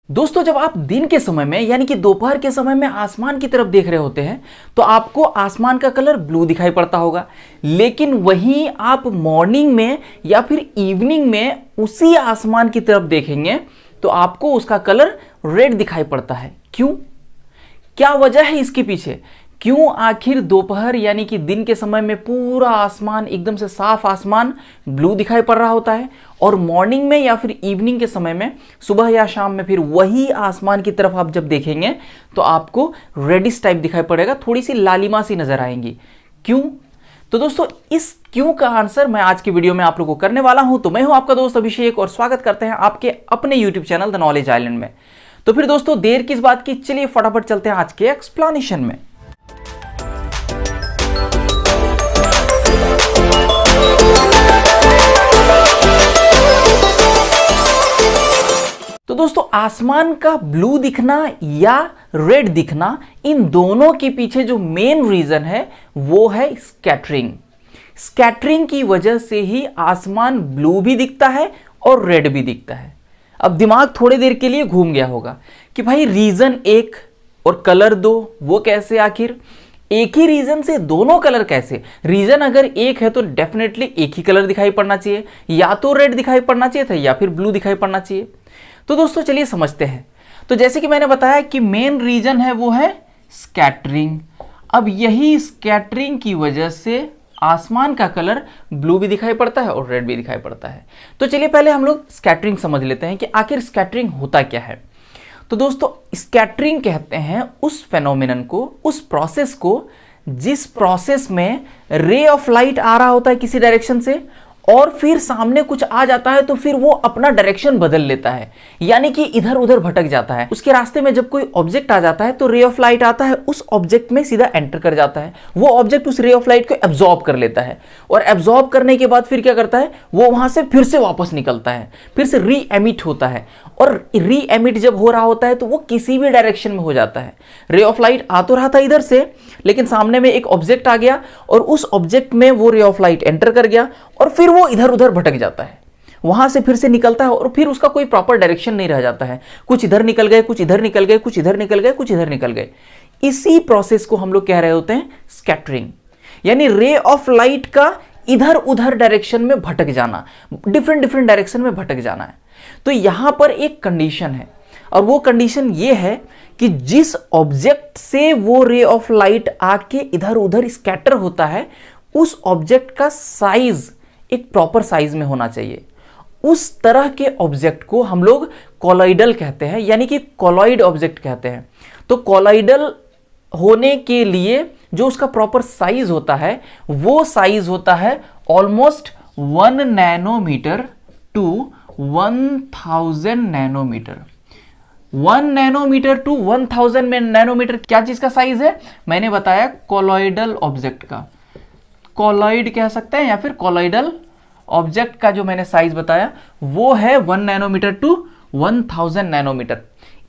दोस्तों, जब आप दिन के समय में यानी कि दोपहर के समय में आसमान की तरफ देख रहे होते हैं तो आपको आसमान का कलर ब्लू दिखाई पड़ता होगा। लेकिन वहीं आप मॉर्निंग में या फिर इवनिंग में उसी आसमान की तरफ देखेंगे तो आपको उसका कलर रेड दिखाई पड़ता है। क्यों? क्या वजह है इसके पीछे? क्यों आखिर दोपहर यानी कि दिन के समय में पूरा आसमान एकदम से साफ आसमान ब्लू दिखाई पड़ रहा होता है और मॉर्निंग में या फिर इवनिंग के समय में सुबह या शाम में फिर वही आसमान की तरफ आप जब देखेंगे तो आपको रेडिश टाइप दिखाई पड़ेगा, थोड़ी सी लालिमा सी नजर आएंगी। क्यों? तो दोस्तों, इस क्यों का आंसर मैं आज की वीडियो में आप लोगों को करने वाला हूं। तो मैं हूं आपका दोस्त अभिषेक और स्वागत करते हैं आपके अपने YouTube channel the knowledge island में। तो फिर दोस्तों, देर किस बात की, चलिए फटाफट चलते हैं आज के एक्सप्लेनेशन में। तो दोस्तों, आसमान का ब्लू दिखना या रेड दिखना, इन दोनों के पीछे जो मेन रीजन है वो है स्कैटरिंग। स्कैटरिंग की वजह से ही आसमान ब्लू भी दिखता है और रेड भी दिखता है। अब दिमाग थोड़ी देर के लिए घूम गया होगा कि भाई रीजन एक और कलर दो, वो कैसे? आखिर एक ही रीजन से दोनों कलर कैसे? रीजन अगर एक है तो डेफिनेटली एक ही कलर दिखाई पड़ना चाहिए, या तो रेड दिखाई पड़ना चाहिए था या फिर ब्लू दिखाई पड़ना चाहिए। तो दोस्तों चलिए समझते हैं। तो जैसे कि मैंने बताया कि मेन रीजन है वो है स्कैटरिंग। अब यही स्कैटरिंग की वजह से आसमान का कलर ब्लू भी दिखाई पड़ता है और रेड भी दिखाई पड़ता है। तो चलिए पहले हम लोग स्कैटरिंग समझ लेते हैं कि आखिर स्कैटरिंग होता क्या है। तो दोस्तों, स्कैटरिंग कहते हैं उस फेनोमेनन को, उस प्रोसेस को जिस प्रोसेस में रे ऑफ लाइट आ रहा होता है किसी डायरेक्शन से और फिर सामने कुछ आ जाता है तो फिर वो अपना डायरेक्शन बदल लेता है, यानी कि इधर उधर भटक जाता है। उसके रास्ते में जब कोई ऑब्जेक्ट आ जाता है तो रे ऑफ लाइट आता है, उस ऑब्जेक्ट में सीधा एंटर कर जाता है। वो ऑब्जेक्ट उस रे ऑफ लाइट को एब्जॉर्ब कर लेता है और एब्जॉर्ब करने के बाद फिर क्या करता है, वो वहां से फिर से वापस निकलता है, फिर से री एमिट होता है। और री एमिट जब हो रहा होता है तो वो किसी भी डायरेक्शन में हो जाता है। रे ऑफ लाइट आ तो रहा था इधर से, लेकिन सामने में एक ऑब्जेक्ट आ गया और उस ऑब्जेक्ट में वो रे ऑफ लाइट एंटर कर गया और फिर वो इधर उधर भटक जाता है, वहां से फिर से निकलता है और फिर उसका कोई प्रॉपर डायरेक्शन नहीं रह जाता है। कुछ इधर निकल गए, कुछ इधर निकल गए, कुछ इधर निकल गए, कुछ इधर निकल गए। इसी प्रोसेस को हम लोग कह रहे होते हैं स्कैटरिंग, यानी रे ऑफ लाइट का इधर उधर डायरेक्शन में भटक जाना, डिफरेंट डिफरेंट डायरेक्शन में भटक जाना है। तो यहां पर एक कंडीशन है और वो कंडीशन ये है कि जिस ऑब्जेक्ट से वो रे ऑफ लाइट आके इधर उधर स्कैटर होता है उस ऑब्जेक्ट का साइज एक प्रॉपर साइज में होना चाहिए। उस तरह के ऑब्जेक्ट को हम लोग कोलॉइडल कहते हैं, यानी कि कोलॉइड ऑब्जेक्ट कहते हैं। तो कोलॉइडल होने के लिए जो उसका प्रॉपर साइज होता है वो साइज होता है almost 1 nanometre to 1000 nanometre. 1 nanometre to 1000 में नैनोमीटर क्या चीज का साइज है? मैंने बताया कोलॉइडल ऑब्जेक्ट का, कोलॉइड कह सकते हैं या फिर कोलॉइडल ऑब्जेक्ट का जो मैंने साइज बताया वो है 1 नैनोमीटर टू 1000 नैनोमीटर।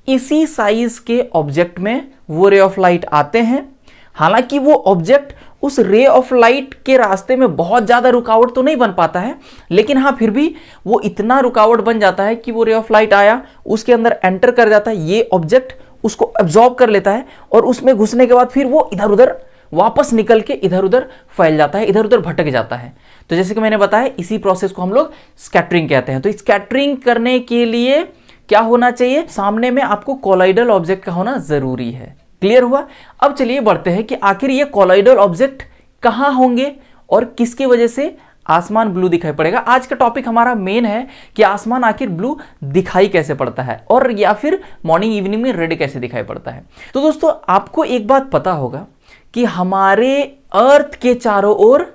इसी साइज के ऑब्जेक्ट में वो रे ऑफ लाइट आते हैं। हालांकि वो ऑब्जेक्ट उस रे ऑफ लाइट के रास्ते में बहुत ज्यादा रुकावट तो नहीं बन पाता है, लेकिन हाँ फिर भी वो इतना रुकावट बन जाता है कि वो रे ऑफ लाइट आया, उसके अंदर एंटर कर जाता है, ये ऑब्जेक्ट उसको एब्जॉर्ब कर लेता है और उसमें घुसने के बाद फिर वो इधर उधर वापस निकल के इधर उधर फैल जाता है, इधर उधर भटक जाता है। तो जैसे कि मैंने बताया इसी प्रोसेस को हम लोग स्कैटरिंग कहते हैं। तो स्कैटरिंग करने के लिए क्या होना चाहिए? सामने में आपको कोलॉइडल ऑब्जेक्ट का होना जरूरी है। क्लियर हुआ? अब चलिए बढ़ते हैं कि आखिर ये कोलॉइडल ऑब्जेक्ट कहां होंगे और किसकी वजह से आसमान ब्लू दिखाई पड़ेगा। आज का टॉपिक हमारा मेन है कि आसमान आखिर ब्लू दिखाई कैसे पड़ता है और या फिर मॉर्निंग इवनिंग में रेड कैसे दिखाई पड़ता है। तो दोस्तों, आपको एक बात पता होगा कि हमारे अर्थ के चारों ओर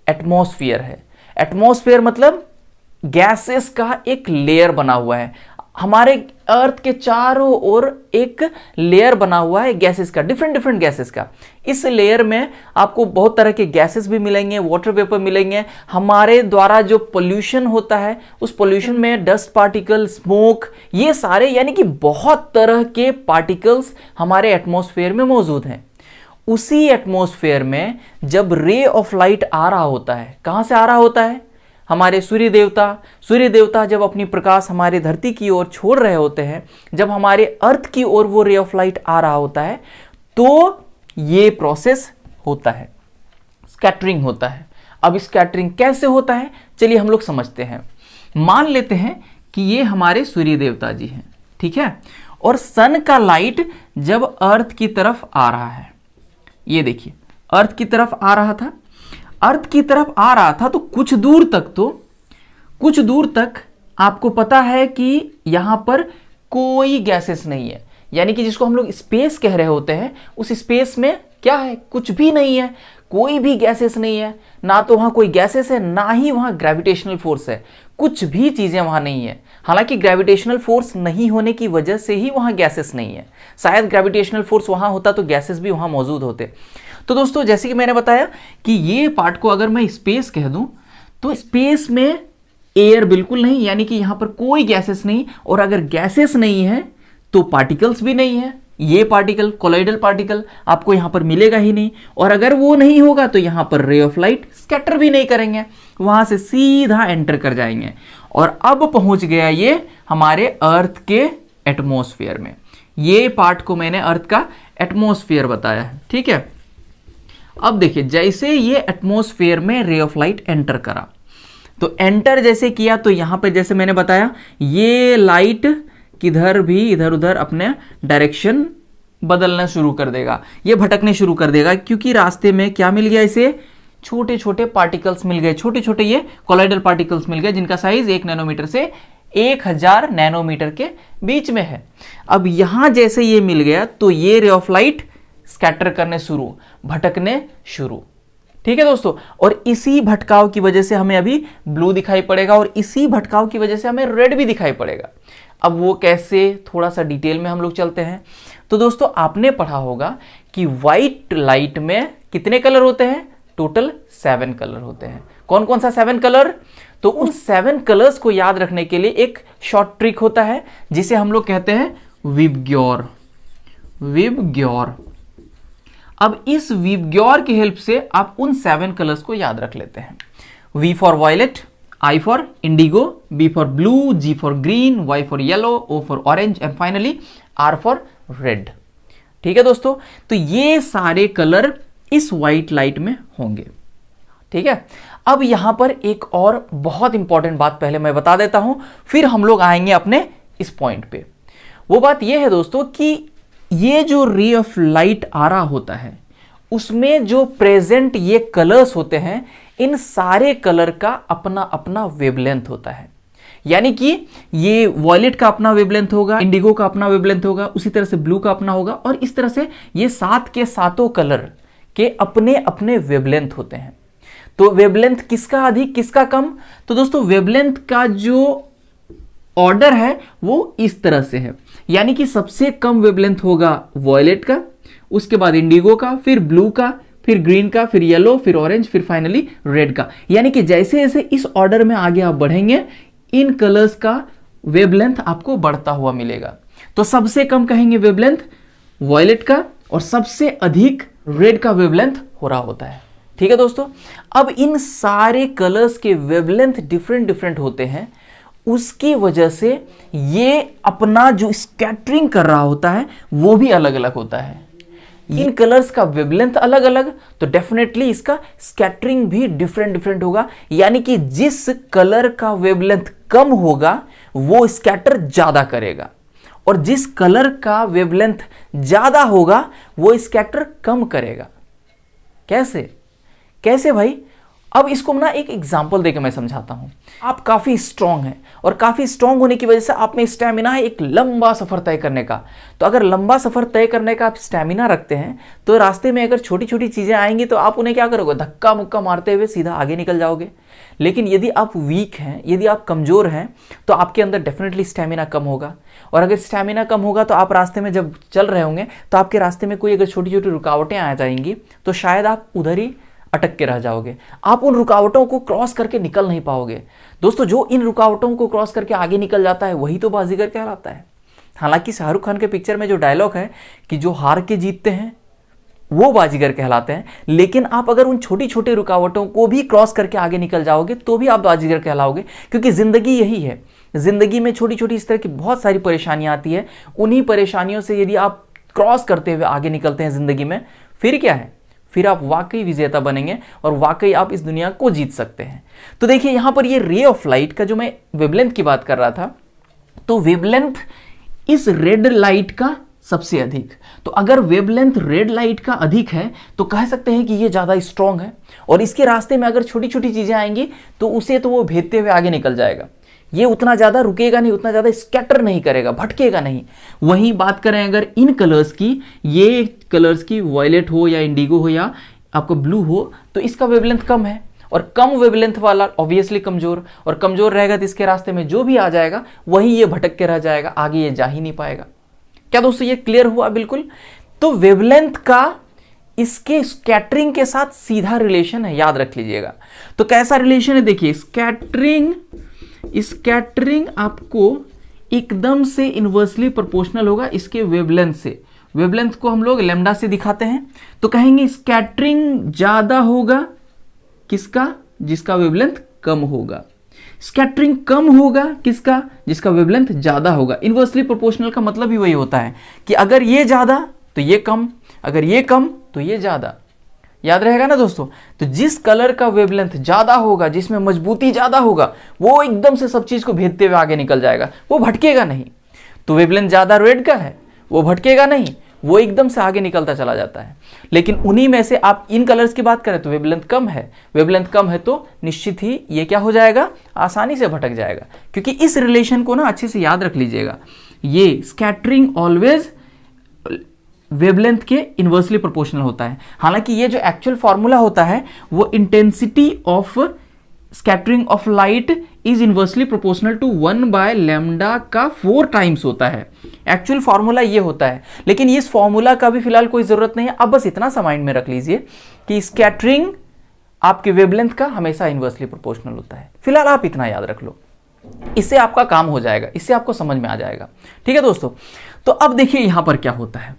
एटमॉस्फेयर है। एटमॉस्फेयर मतलब गैसेस का एक लेयर बना हुआ है। हमारे अर्थ के चारों ओर एक लेयर बना हुआ है गैसेस का, डिफरेंट डिफरेंट गैसेस का। इस लेयर में आपको बहुत तरह के गैसेस भी मिलेंगे, वाटर वेपर मिलेंगे। हमारे द्वारा जो पोल्यूशन होता है उस पोल्यूशन में डस्ट पार्टिकल, स्मोक, ये सारे यानी कि बहुत तरह के पार्टिकल्स हमारे एटमॉस्फेयर में मौजूद हैं। उसी एटमॉस्फेयर में जब रे ऑफ लाइट आ रहा होता है, कहां से आ रहा होता है? हमारे सूर्य देवता जब अपनी प्रकाश हमारे धरती की ओर छोड़ रहे होते हैं, जब हमारे अर्थ की ओर वो रे ऑफ लाइट आ रहा होता है, तो ये प्रोसेस होता है, स्कैटरिंग होता है। अब स्कैटरिंग कैसे होता है, चलिए हम लोग समझते हैं। मान लेते हैं कि ये हमारे सूर्य देवता जी हैं, ठीक है, और सन का लाइट जब अर्थ की तरफ आ रहा है, ये देखिए अर्थ की तरफ आ रहा था, अर्थ की तरफ आ रहा था, तो कुछ दूर तक आपको पता है कि यहां पर कोई गैसेस नहीं है, यानी कि जिसको हम लोग स्पेस कह रहे होते हैं, उस स्पेस में क्या है, कुछ भी नहीं है, कोई भी गैसेस नहीं है, ना तो वहां कोई गैसेस है, ना ही वहां ग्रेविटेशनल फोर्स है, कुछ भी चीजें वहां नहीं है। हालांकि ग्रेविटेशनल फोर्स नहीं होने की वजह से ही वहां गैसेस नहीं है, शायद ग्रेविटेशनल फोर्स वहां होता तो गैसेस भी वहां मौजूद होते। तो दोस्तों जैसे कि मैंने बताया कि ये पार्ट को अगर मैं स्पेस कह दूं, तो स्पेस में एयर बिल्कुल नहीं, यानी कि यहां पर कोई गैसेस नहीं, और अगर गैसेस नहीं है तो पार्टिकल्स भी नहीं है। ये पार्टिकल, कोलॉइडल पार्टिकल आपको यहां पर मिलेगा ही नहीं, और अगर वो नहीं होगा तो यहां पर रे ऑफ लाइट स्कैटर भी नहीं करेंगे, वहां से सीधा एंटर कर जाएंगे। और अब पहुंच गया ये हमारे अर्थ के एटमॉस्फेयर में। ये पार्ट को मैंने अर्थ का एटमॉस्फेयर बताया है, ठीक है। अब देखिए जैसे ये एटमॉस्फेयर में रे ऑफ लाइट एंटर करा, तो एंटर जैसे किया तो यहां पे जैसे मैंने बताया, ये लाइट किधर भी इधर उधर अपने डायरेक्शन बदलना शुरू कर देगा, ये भटकने शुरू कर देगा, क्योंकि रास्ते में क्या मिल गया, इसे छोटे छोटे पार्टिकल्स मिल गए, छोटे छोटे ये कोलॉइडल पार्टिकल्स मिल गए, जिनका साइज 1 नैनोमीटर से 1000 नैनोमीटर के बीच में है। अब यहां जैसे ये मिल गया तो ये रे ऑफ लाइट स्कैटर करने शुरू, भटकने शुरू, ठीक है दोस्तों। और इसी भटकाव की वजह से हमें अभी ब्लू दिखाई पड़ेगा, और इसी भटकाव की वजह से हमें रेड भी दिखाई पड़ेगा। अब वो कैसे, थोड़ा सा डिटेल में हम लोग चलते हैं। तो दोस्तों आपने पढ़ा होगा कि व्हाइट लाइट में कितने कलर होते हैं, टोटल 7 कलर होते हैं। कौन कौन सा 7 कलर, तो उन 7 कलर्स को याद रखने के लिए एक शॉर्ट ट्रिक होता है, जिसे हम लोग कहते हैं विबग्योर। अब इस विबग्योर की हेल्प से आप उन 7 कलर्स को याद रख लेते हैं। V for violet, I for indigo, B for blue, G for green, Y for yellow, O for orange, and finally R for red, ठीक है दोस्तों। तो ये सारे कलर इस व्हाइट लाइट में होंगे, ठीक है। अब यहां पर एक और बहुत इंपॉर्टेंट बात पहले मैं बता देता हूं, फिर हम लोग आएंगे अपने इस पॉइंट पे। वो बात यह है दोस्तों कि ये जो रे ऑफ लाइट आ रहा होता है, उसमें जो प्रेजेंट ये कलर्स होते हैं, इन सारे कलर का अपना अपना वेवलेंथ होता है। यानी कि ये वॉयलेट का अपना वेवलेंथ होगा, इंडिगो का अपना वेवलेंथ होगा, उसी तरह से ब्लू का अपना होगा, और इस तरह से ये 7 के 7 कलर के अपने अपने वेवलेंथ होते हैं। तो वेवलेंथ किसका अधिक किसका कम, तो दोस्तों वेवलेंथ का जो ऑर्डर है वो इस तरह से है, यानी कि सबसे कम वेवलेंथ होगा वॉयलेट का, उसके बाद इंडिगो का, फिर ब्लू का, फिर ग्रीन का, फिर येलो, फिर ऑरेंज, फिर फाइनली रेड का। यानी कि जैसे जैसे इस ऑर्डर में आगे आप बढ़ेंगे, इन कलर्स का वेवलेंथ आपको बढ़ता हुआ मिलेगा। तो सबसे कम कहेंगे वेवलेंथ वॉयलेट का, और सबसे अधिक रेड का वेवलेंथ हो रहा होता है, ठीक है दोस्तों। अब इन सारे कलर्स के वेवलेंथ डिफरेंट डिफरेंट होते हैं, उसकी वजह से ये अपना जो स्कैटरिंग कर रहा होता है वो भी अलग अलग होता है। इन कलर्स का वेवलेंथ अलग अलग, तो डेफिनेटली इसका स्कैटरिंग भी डिफरेंट डिफरेंट होगा। यानी कि जिस कलर का वेवलेंथ कम होगा वो स्कैटर ज्यादा करेगा, और जिस कलर का वेवलेंथ ज्यादा होगा वो स्कैटर कम करेगा। कैसे भाई, अब इसको ना एक एग्जांपल देकर मैं समझाता हूं। आप काफी स्ट्रांग हैं, और काफी स्ट्रांग होने की वजह से आप में स्टैमिना है एक लंबा सफर तय करने का। तो अगर लंबा सफर तय करने का आप स्टैमिना रखते हैं, तो रास्ते में अगर छोटी छोटी चीजें आएंगी तो आप उन्हें क्या करोगे, धक्का मुक्का मारते हुए सीधा आगे निकल जाओगे। लेकिन यदि आप वीक हैं, यदि आप कमजोर हैं, तो आपके अंदर डेफिनेटली स्टैमिना कम होगा, और अगर स्टैमिना कम होगा तो आप रास्ते में जब चल रहे होंगे तो आपके रास्ते में कोई अगर छोटी छोटी रुकावटें आ जाएंगी तो शायद आप उधर ही अटक के रह जाओगे, आप उन रुकावटों को क्रॉस करके निकल नहीं पाओगे। दोस्तों जो इन रुकावटों को क्रॉस करके आगे निकल जाता है वही तो बाजीगर कहलाता है। हालांकि शाहरुख खान के पिक्चर में जो डायलॉग है कि जो हार के जीतते हैं वो बाजीगर कहलाते हैं। लेकिन आप अगर उन छोटी छोटी रुकावटों को भी क्रॉस करके आगे निकल जाओगे तो भी आप बाजीगर कहलाओगे, क्योंकि जिंदगी यही है। जिंदगी में छोटी छोटी इस तरह की बहुत सारी परेशानियां आती है। उन्हीं परेशानियों से यदि आप क्रॉस करते हुए आगे निकलते हैं जिंदगी में, फिर क्या है, फिर आप वाकई विजेता बनेंगे और वाकई आप इस दुनिया को जीत सकते हैं। तो देखिए यहां पर ये रे ऑफ लाइट का जो मैं वेवलेंथ की बात कर रहा था, तो वेवलेंथ इस रेड लाइट का सबसे अधिक, तो अगर वेवलेंथ रेड लाइट का अधिक है तो कह सकते हैं कि ये ज़्यादा स्ट्रॉन्ग है, और इसके रास्ते में अगर छोटी छोटी चीज़ें आएंगी तो उसे तो वो भेदते हुए आगे निकल जाएगा। ये उतना ज़्यादा रुकेगा नहीं, उतना ज़्यादा स्कैटर नहीं करेगा, भटकेगा नहीं। वहीं बात करें अगर इन कलर्स की, ये कलर्स की वॉयलेट हो या इंडिगो हो या आपको ब्लू हो, तो इसका वेवलेंथ कम है, और कम वेवलेंथ वाला ऑब्वियसली कमजोर, और कमजोर रहेगा तो इसके रास्ते में जो भी आ जाएगा वहीं ये भटक के रह जाएगा, आगे ये जा ही नहीं पाएगा। क्या दोस्तों ये क्लियर हुआ? बिल्कुल। तो वेवलेंथ का इसके स्कैटरिंग के साथ सीधा रिलेशन है, याद रख लीजिएगा। तो कैसा रिलेशन है देखिए, स्कैटरिंग आपको एकदम से इनवर्सली प्रोपोर्शनल होगा इसके वेवलेंथ से। वेवलेंथ को हम लोग लैम्डा से दिखाते हैं, तो कहेंगे स्कैटरिंग ज्यादा होगा किसका, जिसका वेवलेंथ कम होगा। स्कैटरिंग कम होगा किसका, जिसका वेवलेंथ ज्यादा होगा। इनवर्सली प्रोपोर्शनल का मतलब ही वही होता है कि अगर ये ज्यादा तो ये कम, अगर ये कम तो ये ज्यादा। याद रहेगा ना दोस्तों। तो जिस कलर का वेवलेंथ ज्यादा होगा, जिसमें मजबूती ज्यादा होगा, वो एकदम से सब चीज को भेदते हुए आगे निकल जाएगा, वो भटकेगा नहीं। तो वेवलेंथ ज्यादा रेड का है, वो भटकेगा नहीं, वो एकदम से आगे निकलता चला जाता है। लेकिन उन्हीं में से आप इन कलर्स की बात करें तो वेवलेंथ कम है, वेवलेंथ कम है तो निश्चित ही ये क्या हो जाएगा, आसानी से भटक जाएगा। क्योंकि इस रिलेशन को ना अच्छे से याद रख लीजिएगा, ये स्कैटरिंग ऑलवेज वेवलेंथ के इनवर्सली प्रोपोर्शनल होता है। हालांकि ये जो एक्चुअल फॉर्मूला होता है वो intensity of scattering of light is inversely proportional to 1/λ का 4 टाइम्स होता है। एक्चुअल फॉर्मूला ये होता है, लेकिन इस फॉर्मूला का भी फिलहाल कोई जरूरत नहीं है। अब बस इतना सा माइंड में रख लीजिए कि स्कैटरिंग आपके वेवलेंथ का हमेशा इनवर्सली प्रोपोर्शनल होता है। फिलहाल आप इतना याद रख लो, इससे आपका काम हो जाएगा, इससे आपको समझ में आ जाएगा। ठीक है दोस्तों। तो अब देखिए यहां पर क्या होता है,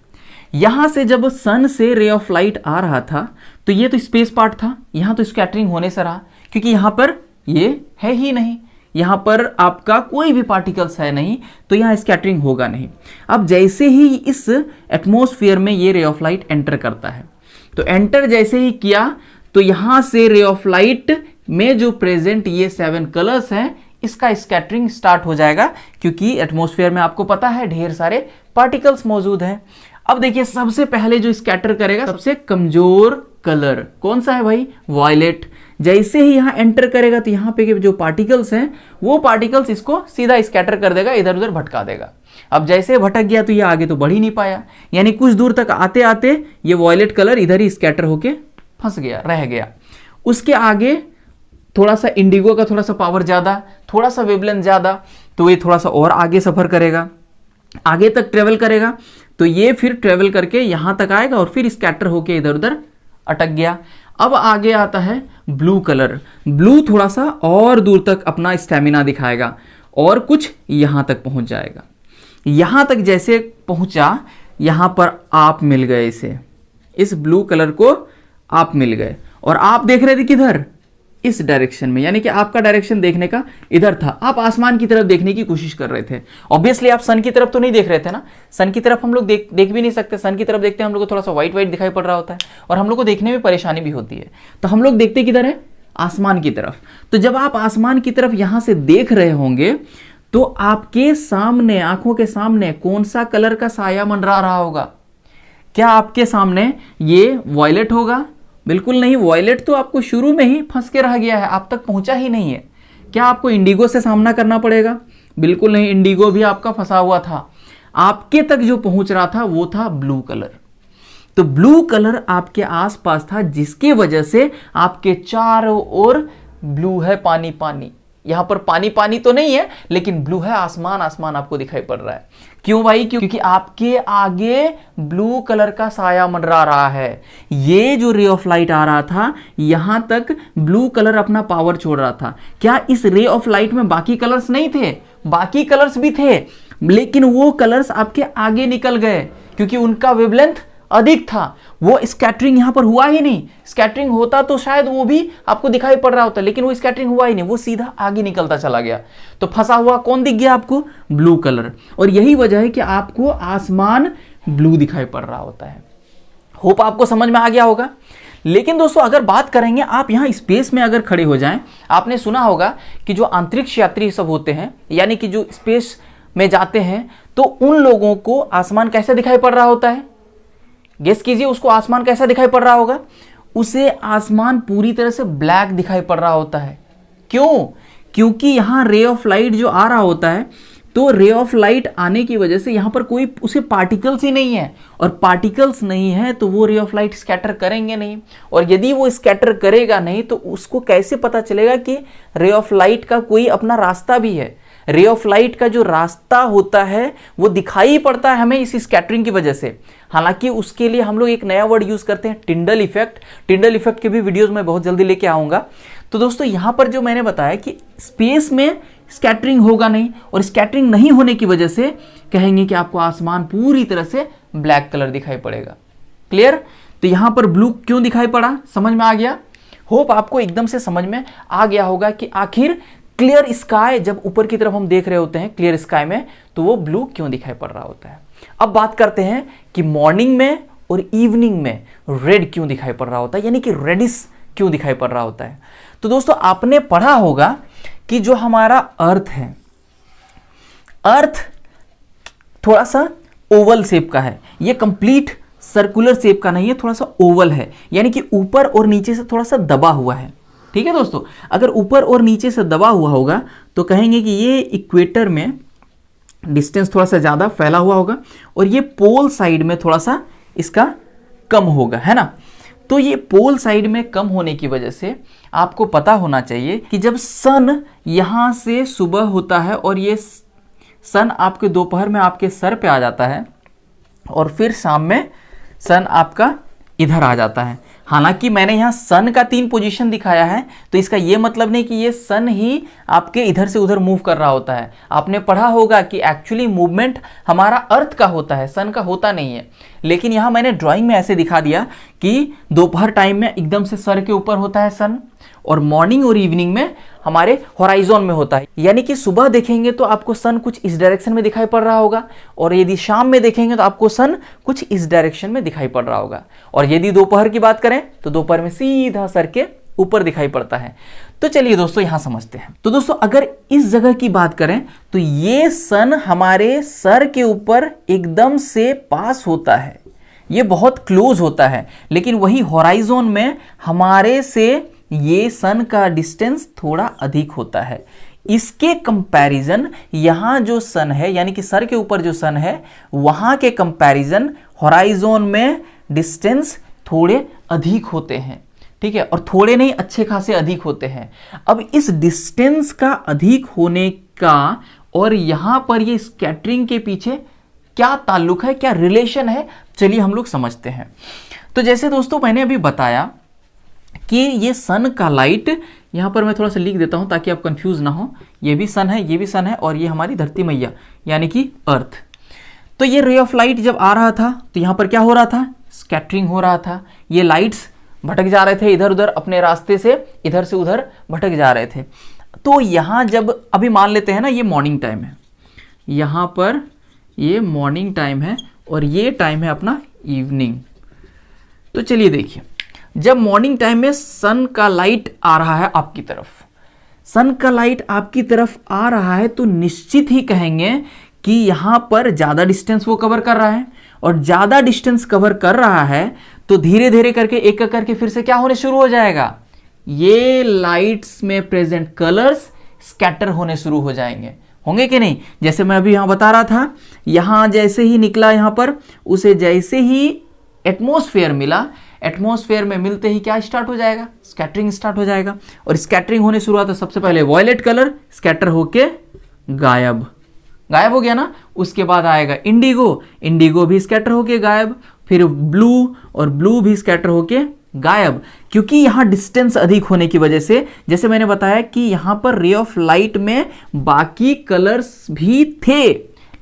यहां से जब सन से रे ऑफ लाइट आ रहा था तो ये तो स्पेस पार्ट था, यहां तो स्कैटरिंग होने से रहा, क्योंकि यहां पर ये है ही नहीं, यहां पर आपका कोई भी पार्टिकल्स है नहीं, तो यहां स्कैटरिंग होगा नहीं। अब जैसे ही इस एटमॉस्फेयर में ये रे ऑफ लाइट एंटर करता है, तो एंटर जैसे ही किया तो यहां से रे ऑफ लाइट में जो प्रेजेंट ये 7 कलर्स हैं, इसका स्कैटरिंग स्टार्ट हो जाएगा, क्योंकि एटमॉस्फेयर में आपको पता है ढेर सारे पार्टिकल्स मौजूद हैं। अब देखिए सबसे पहले जो स्कैटर करेगा सबसे कमजोर कलर कौन सा है भाई, वॉयलेट। जैसे ही यहां एंटर करेगा तो यहां पे जो पार्टिकल्स हैं वो पार्टिकल्स इसको सीधा स्कैटर कर देगा, इधर उधर भटका देगा। अब जैसे भटक गया तो ये आगे तो बढ़ ही नहीं पाया, यानी कुछ दूर तक आते आते ये वॉयलेट कलर इधर ही स्कैटर होके फंस गया, रह गया। उसके आगे थोड़ा सा इंडिगो का थोड़ा सा पावर ज्यादा, थोड़ा सा वेवलेंथ ज्यादा, तो ये थोड़ा सा और आगे सफर करेगा, आगे तक ट्रेवल करेगा, तो ये फिर ट्रेवल करके यहां तक आएगा और फिर स्कैटर होके इधर उधर अटक गया। अब आगे आता है ब्लू कलर। ब्लू थोड़ा सा और दूर तक अपना स्टैमिना दिखाएगा और कुछ यहां तक पहुंच जाएगा। यहां तक जैसे पहुंचा, यहां पर आप मिल गए, इसे इस ब्लू कलर को आप मिल गए, और आप देख रहे थे किधर, इस डायरेक्शन में, यानी कि आपका डायरेक्शन देखने का इधर था, आप आसमान की तरफ देखने की कोशिश कर रहे थे। ऑब्वियसली आप सन की तरफ तो नहीं देख रहे थे ना, सन की तरफ हम लोग देख भी नहीं सकते। सन की तरफ देखते हैं हम लोग को थोड़ा सा व्हाइट व्हाइट दिखाई पड़ रहा होता है और हम लोग को देखने में परेशानी भी होती है, तो हम लोग देखते किधर है, आसमान की तरफ। तो जब आप आसमान की तरफ यहां से देख रहे होंगे तो आपके सामने, आंखों के सामने कौन सा कलर का साया मंडरा रहा होगा? क्या आपके सामने ये वॉयलेट होगा? बिल्कुल नहीं, वॉयलेट तो आपको शुरू में ही फंस के रह गया है, आप तक पहुंचा ही नहीं है। क्या आपको इंडिगो से सामना करना पड़ेगा? बिल्कुल नहीं, इंडिगो भी आपका फंसा हुआ था। आपके तक जो पहुंच रहा था वो था ब्लू कलर। तो ब्लू कलर आपके आसपास था, जिसकी वजह से आपके चारों ओर ब्लू है, पानी पानी। यहां पर पानी पानी तो नहीं है, लेकिन ब्लू है, आसमान आसमान आपको दिखाई पड़ रहा है। क्यों भाई? क्योंकि आपके आगे ब्लू कलर का साया मंडरा रहा है। ये जो रे ऑफ लाइट आ रहा था, यहां तक ब्लू कलर अपना पावर छोड़ रहा था। क्या इस रे ऑफ लाइट में बाकी कलर्स नहीं थे? बाकी कलर्स भी थे, लेकिन वो कलर्स आपके आगे निकल गए क्योंकि उनका वेवलेंथ अधिक था, वो स्कैटरिंग यहां पर हुआ ही नहीं। स्कैटरिंग होता तो शायद वो भी आपको दिखाई पड़ रहा होता, लेकिन वो स्कैटरिंग हुआ ही नहीं, वो सीधा आगे निकलता चला गया। तो फंसा हुआ कौन दिख गया आपको? Blue colour. और यही वजह है कि आपको आसमान ब्लू दिखाई पड़ रहा होता है। होप आपको समझ में आ गया होगा। लेकिन दोस्तों अगर बात करेंगे, आप यहां स्पेस में अगर खड़े हो जाएं, आपने सुना होगा कि जो अंतरिक्ष यात्री सब होते हैं, यानी कि जो स्पेस में जाते हैं, तो उन लोगों को आसमान कैसा दिखाई पड़ रहा होता है? गेस कीजिए, उसको आसमान कैसा दिखाई पड़ रहा होगा? उसे आसमान पूरी तरह से ब्लैक दिखाई पड़ रहा होता है। क्यों? क्योंकि यहां रे ऑफ लाइट जो आ रहा होता है, तो रे ऑफ लाइट आने की वजह से यहां पर कोई उसे पार्टिकल्स ही नहीं है, और पार्टिकल्स नहीं है तो वो रे ऑफ लाइट स्कैटर करेंगे नहीं। और यदि वो स्कैटर करेगा नहीं तो उसको कैसे पता चलेगा कि रे ऑफ लाइट का कोई अपना रास्ता भी है? रे ऑफ लाइट का जो रास्ता होता है वो दिखाई पड़ता है हमें इस स्कैटरिंग की वजह से। हालांकि उसके लिए हम लोग एक नया वर्ड यूज करते हैं, टिंडल इफेक्ट। टिंडल इफेक्ट के भी वीडियोस मैं बहुत जल्दी लेके आऊंगा। तो दोस्तों यहां पर जो मैंने बताया कि स्पेस में स्कैटरिंग होगा नहीं, और स्कैटरिंग नहीं होने की वजह से कहेंगे कि आपको आसमान पूरी तरह से ब्लैक कलर दिखाई पड़ेगा। क्लियर? तो यहां पर ब्लू क्यों दिखाई पड़ा, समझ में आ गया? होप आपको एकदम से समझ में आ गया होगा कि आखिर क्लियर स्काई, जब ऊपर की तरफ हम देख रहे होते हैं क्लियर स्काई में, तो वो ब्लू क्यों दिखाई पड़ रहा होता है। अब बात करते हैं कि मॉर्निंग में और इवनिंग में रेड क्यों दिखाई पड़ रहा होता है, यानी कि रेडिश क्यों दिखाई पड़ रहा होता है। तो दोस्तों आपने पढ़ा होगा कि जो हमारा अर्थ है, अर्थ थोड़ा सा ओवल शेप का है, ये कंप्लीट सर्कुलर शेप का नहीं है, थोड़ा सा ओवल है, यानी कि ऊपर और नीचे से थोड़ा सा दबा हुआ है। ठीक है दोस्तों, अगर ऊपर और नीचे से दबा हुआ होगा तो कहेंगे कि ये इक्वेटर में डिस्टेंस थोड़ा सा ज़्यादा फैला हुआ होगा, और ये पोल साइड में थोड़ा सा इसका कम होगा, है ना। तो ये पोल साइड में कम होने की वजह से आपको पता होना चाहिए कि जब सन यहाँ से सुबह होता है और ये सन आपके दोपहर में आपके सर पे आ जाता है, और फिर शाम में सन आपका इधर आ जाता है। हालांकि मैंने यहाँ सन का 3 पोजीशन दिखाया है, तो इसका ये मतलब नहीं कि ये सन ही आपके इधर से उधर मूव कर रहा होता है। आपने पढ़ा होगा कि एक्चुअली मूवमेंट हमारा अर्थ का होता है, सन का होता नहीं है। लेकिन यहाँ मैंने ड्राइंग में ऐसे दिखा दिया कि दोपहर टाइम में एकदम से सर के ऊपर होता है सन, और मॉर्निंग और इवनिंग में हमारे होराइजन में होता है। यानी कि सुबह देखेंगे तो आपको सन कुछ इस डायरेक्शन में दिखाई पड़ रहा होगा, और यदि शाम में देखेंगे तो आपको सन कुछ इस डायरेक्शन में दिखाई पड़ रहा होगा। और यदि दोपहर की बात करें तो दोपहर में सीधा सर के ऊपर दिखाई पड़ता है। तो चलिए दोस्तों यहां समझते हैं। तो दोस्तों अगर इस जगह की बात करें तो ये सन हमारे सर के ऊपर एकदम से पास होता है, ये बहुत क्लोज होता है। लेकिन वही होराइजन में हमारे से ये सन का डिस्टेंस थोड़ा अधिक होता है। इसके कंपैरिजन यहाँ जो सन है, यानी कि सर के ऊपर जो सन है, वहां के कंपैरिजन होराइजन में डिस्टेंस थोड़े अधिक होते हैं। ठीक है, और थोड़े नहीं, अच्छे खासे अधिक होते हैं। अब इस डिस्टेंस का अधिक होने का और यहां पर ये स्कैटरिंग के पीछे क्या ताल्लुक है, क्या रिलेशन है, चलिए हम लोग समझते हैं। तो जैसे दोस्तों मैंने अभी बताया कि ये सन का लाइट, यहां पर मैं थोड़ा सा लिख देता हूं ताकि आप कंफ्यूज ना हो, ये भी सन है, ये भी सन है, और ये हमारी धरती मैया यानी कि अर्थ। तो ये रे ऑफ लाइट जब आ रहा था तो यहां पर क्या हो रहा था, स्कैटरिंग हो रहा था। ये लाइट्स भटक जा रहे थे इधर उधर, अपने रास्ते से इधर से उधर भटक जा रहे थे। तो यहां जब अभी मान लेते हैं ना, ये मॉर्निंग टाइम है, यहां पर ये मॉर्निंग टाइम है और ये टाइम है अपना इवनिंग। तो चलिए देखिए, जब मॉर्निंग टाइम में सन का लाइट आ रहा है आपकी तरफ, सन का लाइट आपकी तरफ आ रहा है, तो निश्चित ही कहेंगे कि यहां पर ज्यादा डिस्टेंस वो कवर कर रहा है, और ज्यादा डिस्टेंस कवर कर रहा है तो धीरे धीरे करके एक एक करके फिर से क्या होने शुरू हो जाएगा, ये लाइट्स में प्रेजेंट कलर्स स्कैटर होने शुरू हो जाएंगे। होंगे कि नहीं? जैसे मैं अभी यहां बता रहा था, यहां जैसे ही निकला यहां पर, उसे जैसे ही एटमॉस्फेयर मिला, एटमॉस्फेयर में मिलते ही क्या स्टार्ट हो जाएगा, स्कैटरिंग स्टार्ट हो जाएगा। और स्कैटरिंग होने शुरुआत है सबसे पहले वॉयलेट कलर स्कैटर होके गायब हो गया ना। उसके बाद आएगा इंडिगो, इंडिगो भी स्कैटर होके गायब, फिर ब्लू, और ब्लू भी स्कैटर होके गायब। क्योंकि यहां डिस्टेंस अधिक होने की वजह से, जैसे मैंने बताया कि यहां पर रे ऑफ लाइट में बाकी कलर्स भी थे,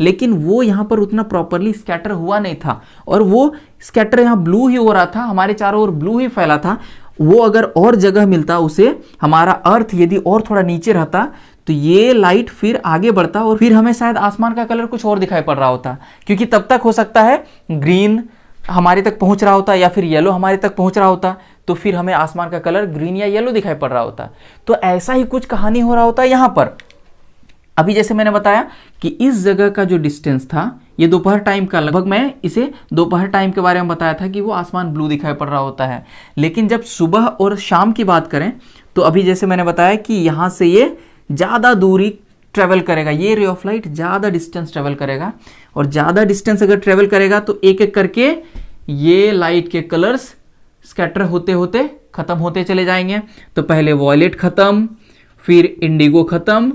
लेकिन वो यहाँ पर उतना प्रॉपरली स्कैटर हुआ नहीं था, और वो स्कैटर यहाँ ब्लू ही हो रहा था, हमारे चारों ओर ब्लू ही फैला था। वो अगर और जगह मिलता उसे, हमारा अर्थ यदि और थोड़ा नीचे रहता, तो ये लाइट फिर आगे बढ़ता और फिर हमें शायद आसमान का कलर कुछ और दिखाई पड़ रहा होता, क्योंकि तब तक हो सकता है ग्रीन हमारे तक पहुंच रहा होता या फिर येलो हमारे तक पहुंच रहा होता, तो फिर हमें आसमान का कलर ग्रीन या येलो दिखाई पड़ रहा होता। तो ऐसा ही कुछ कहानी हो रहा होता है यहाँ पर। अभी जैसे मैंने बताया कि इस जगह का जो डिस्टेंस था, ये दोपहर टाइम का, लगभग मैं इसे दोपहर टाइम के बारे में बताया था कि वो आसमान ब्लू दिखाई पड़ रहा होता है। लेकिन जब सुबह और शाम की बात करें, तो अभी जैसे मैंने बताया कि यहाँ से ये ज़्यादा दूरी ट्रेवल करेगा, ये रे ऑफ लाइट ज़्यादा डिस्टेंस ट्रेवल करेगा, और ज़्यादा डिस्टेंस अगर ट्रेवल करेगा तो एक एक करके ये लाइट के कलर्स स्कैटर होते होते खत्म होते चले जाएंगे। तो पहले वॉयलेट खत्म, फिर इंडिगो खत्म,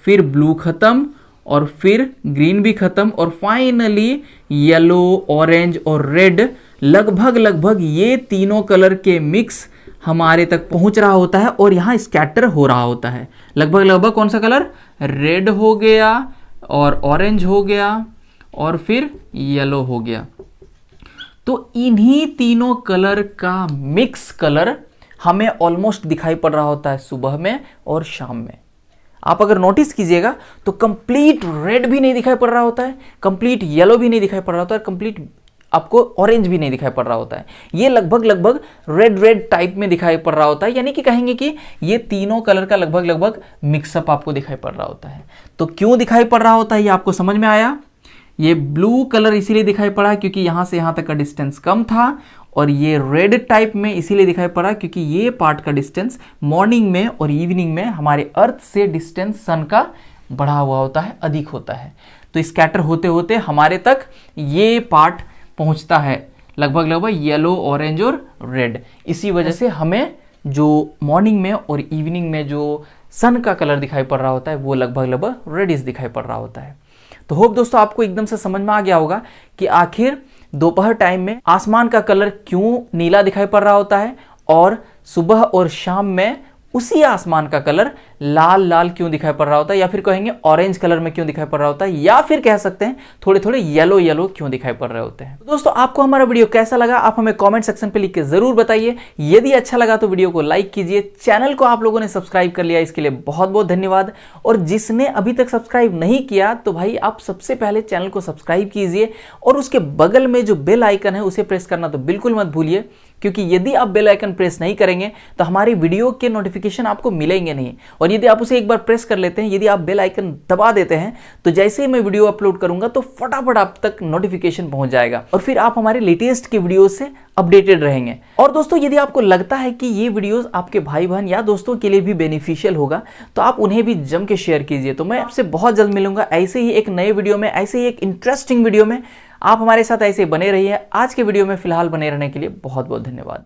फिर ब्लू खत्म, और फिर ग्रीन भी खत्म, और फाइनली येलो, ऑरेंज और रेड, लगभग लगभग ये तीनों कलर के मिक्स हमारे तक पहुंच रहा होता है और यहाँ स्कैटर हो रहा होता है। लगभग लगभग कौन सा कलर? रेड हो गया, और ऑरेंज हो गया, और फिर येलो हो गया। तो इन्हीं तीनों कलर का मिक्स कलर हमें ऑलमोस्ट दिखाई पड़ रहा होता है सुबह में और शाम में। आप अगर नोटिस कीजिएगा तो कंप्लीट रेड भी नहीं दिखाई पड़ रहा होता है, कंप्लीट येलो भी नहीं दिखाई पड़ रहा होता है, कंप्लीट आपको ऑरेंज भी नहीं दिखाई पड़ रहा होता है। ये लगभग लगभग रेड रेड टाइप में दिखाई पड़ रहा होता है, यानी कि कहेंगे कि ये तीनों कलर का लगभग लगभग मिक्सअप आपको दिखाई पड़ रहा होता है। तो क्यों दिखाई पड़ रहा होता है ये आपको समझ में आया? ये ब्लू कलर इसीलिए दिखाई पड़ा क्योंकि यहां से यहां तक का डिस्टेंस कम था, और ये रेड टाइप में इसीलिए दिखाई पड़ा क्योंकि ये पार्ट का डिस्टेंस मॉर्निंग में और इवनिंग में हमारे अर्थ से डिस्टेंस सन का बढ़ा हुआ होता है, अधिक होता है। तो स्कैटर होते होते हमारे तक ये पार्ट पहुंचता है, लगभग लगभग येलो, ऑरेंज और रेड। इसी वजह से हमें जो मॉर्निंग में और इवनिंग में जो सन का कलर दिखाई पड़ रहा होता है वो लगभग लगभग रेडिश दिखाई पड़ रहा होता है। तो होप दोस्तों आपको एकदम से समझ में आ गया होगा कि आखिर दोपहर टाइम में आसमान का कलर क्यों नीला दिखाई पड़ रहा होता है, और सुबह और शाम में उसी आसमान का कलर लाल लाल क्यों दिखाई पड़ रहा होता है, या फिर कहेंगे ऑरेंज कलर में क्यों दिखाई पड़ रहा होता है, या फिर कह सकते हैं थोड़े थोड़े येलो येलो क्यों दिखाई पड़ रहे होते हैं। तो दोस्तों आपको हमारा वीडियो कैसा लगा आप हमें कमेंट सेक्शन पे लिख के जरूर बताइए। यदि अच्छा लगा तो वीडियो को लाइक कीजिए, चैनल को आप लोगों ने सब्सक्राइब कर लिया इसके लिए बहुत बहुत धन्यवाद, और जिसने अभी तक सब्सक्राइब नहीं किया तो भाई आप सबसे पहले चैनल को सब्सक्राइब कीजिए, और उसके बगल में जो बेल आइकन है उसे प्रेस करना तो बिल्कुल मत भूलिए, क्योंकि यदि आप बेल आइकन प्रेस नहीं करेंगे तो हमारी वीडियो के नोटिफिकेशन आपको मिलेंगे नहीं। और यदि आप उसे एक बार प्रेस कर लेते हैं, यदि आप बेल आइकन दबा देते हैं, तो जैसे ही मैं वीडियो अपलोड करूंगा तो फटाफट आप तक नोटिफिकेशन पहुंच जाएगा, और फिर आप हमारे लेटेस्ट की वीडियो से अपडेटेड रहेंगे। और दोस्तों यदि आपको लगता है कि ये वीडियोस आपके भाई बहन या दोस्तों के लिए भी बेनिफिशियल होगा तो आप उन्हें भी जम के शेयर कीजिए। तो मैं आपसे बहुत जल्द मिलूंगा ऐसे ही एक नए वीडियो में, ऐसे ही एक इंटरेस्टिंग वीडियो में। आप हमारे साथ ऐसे बने रहिए। आज के वीडियो में फिलहाल बने रहने के लिए बहुत बहुत धन्यवाद।